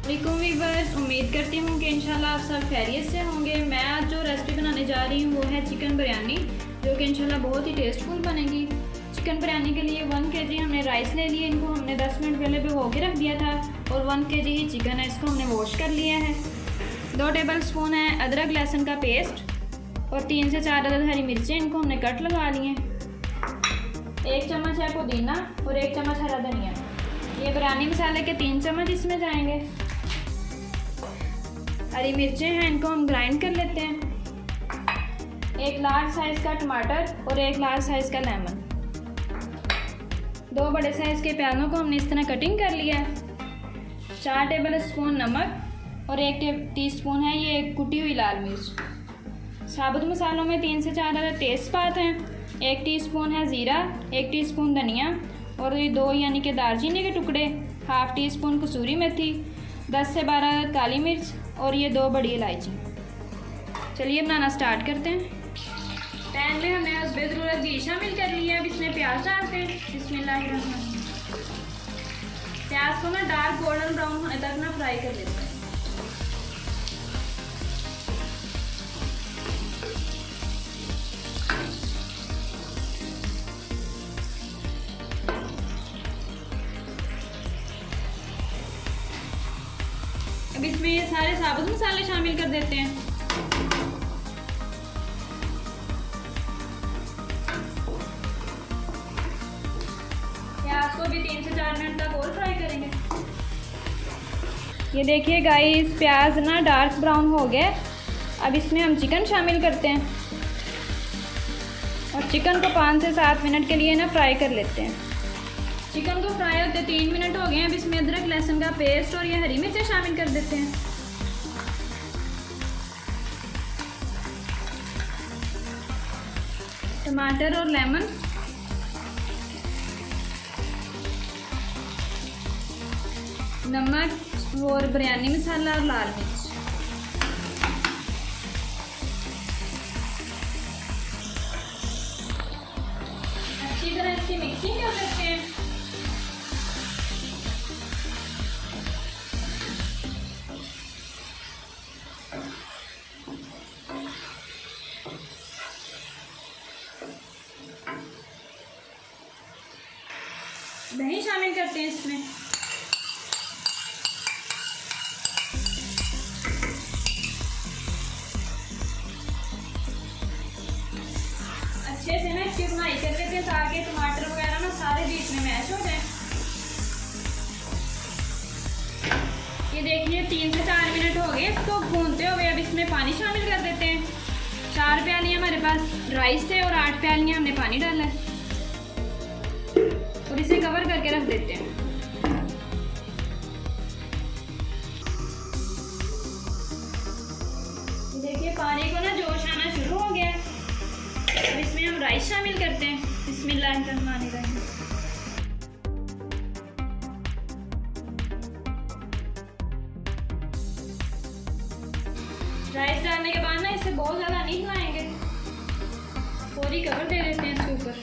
वालेकुम वीवर्स, उम्मीद करती हूँ कि इंशाल्लाह आप सब खैरियत से होंगे। मैं आज जो रेसिपी बनाने जा रही हूँ वो है चिकन बिरयानी, जो कि इंशाल्लाह बहुत ही टेस्टफुल बनेगी। चिकन बिरयानी के लिए 1 kg हमने राइस ले लिए, इनको हमने 10 मिनट पहले भिगो के रख दिया था। और 1 kg ही चिकन है, इसको हमने वॉश कर लिया है। 2 टेबल स्पून है अदरक लहसुन का पेस्ट और 3 से 4 अदद हरी मिर्चें, इनको हमने कट लगा लिए। 1 चम्मच है पुदीना और 1 चम्मच हरा धनिया। ये बिरयानी मसाले के 3 चम्मच इसमें जाएंगे। हरी मिर्चें हैं, इनको हम ग्राइंड कर लेते हैं। 1 लार्ज साइज़ का टमाटर और 1 लार्ज साइज़ का लेमन। 2 बड़े साइज़ के प्याज़ों को हमने इस तरह कटिंग कर लिया है। 4 टेबल स्पून नमक और 1 टीस्पून है ये कुटी हुई लाल मिर्च। साबुत मसालों में 3 से 4 अदद तेज़पात हैं। 1 टीस्पून है ज़ीरा, 1 टीस्पून धनिया और ये 2 यानी कि दालचीनी के टुकड़े, हाफ़ टी स्पून कसूरी मेथी, 10 से 12 अदद काली मिर्च और ये 2 बड़ी इलायची। चलिए बनाना स्टार्ट करते हैं। पैन में हमने हस्बे ज़रूरत घी शामिल कर लिया है। अब इसमें प्याज डालते हैं। बिस्मिल्लाहिर्रहमानिर्रहीम। प्याज को ना डार्क गोल्डन ब्राउन होने तक ना फ्राई कर लेते हैं। अब इसमें ये सारे साबुत मसाले शामिल कर देते हैं। प्याज को भी 3 से 4 मिनट तक और फ्राई करेंगे। ये देखिए गाइस, प्याज ना डार्क ब्राउन हो गया। अब इसमें हम चिकन शामिल करते हैं और चिकन को 5 से 7 मिनट के लिए ना फ्राई कर लेते हैं। चिकन को फ्राई होते 3 मिनट हो गए हैं। अब इसमें अदरक लहसुन का पेस्ट और ये हरी मिर्चें शामिल कर देते हैं। टमाटर और लेमन, नमक और बिरयानी मसाला और लाल मिर्च। अच्छी तरह इसकी मिक्सिंग कर लेते हैं। दही शामिल करते हैं इसमें। अच्छे से ना इसकी भुनाई कर लेते हैं ताकि टमाटर वगैरह ना सारे बीच में मैश हो जाए। ये देखिए 3 से 4 मिनट हो गए इसको भूनते हुए। अब इसमें पानी शामिल कर देते हैं। 4 प्याली हमारे पास राइस थे और 8 प्यालियाँ हमने पानी डाला है और इसे कवर करके रख देते हैं। देखिए पानी को ना जोश आना शुरू हो गया है। अब इसमें हम राइस शामिल करते हैं। बिस्मिल्लाहिर्रहमानिर्रहीम। राइस डालने के बाद ना इसे बहुत ज़्यादा नहीं हिलाएंगे, पूरी कवर दे देते हैं इसके ऊपर।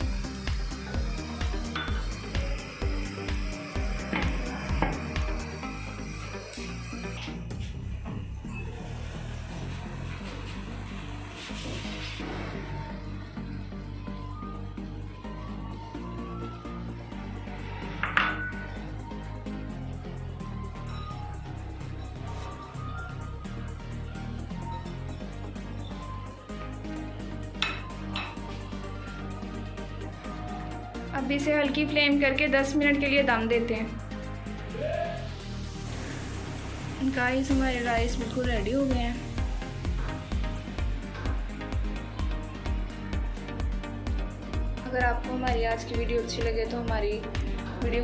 अब इसे हल्की फ्लेम करके 10 मिनट के लिए दम देते हैं। गाइस, हमारे राइस बिल्कुल रेडी हो गए हैं। अगर आपको हमारी आज की वीडियो अच्छी लगे तो हमारी वीडियो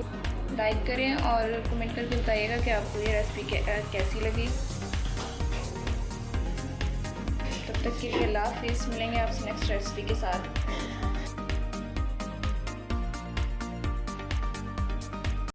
लाइक करें और कमेंट करके बताइएगा कि आपको ये रेसिपी कैसी लगी। तब तक के लिए अल्लाह हाफिज़। मिलेंगे आपसे नेक्स्ट रेसिपी के साथ।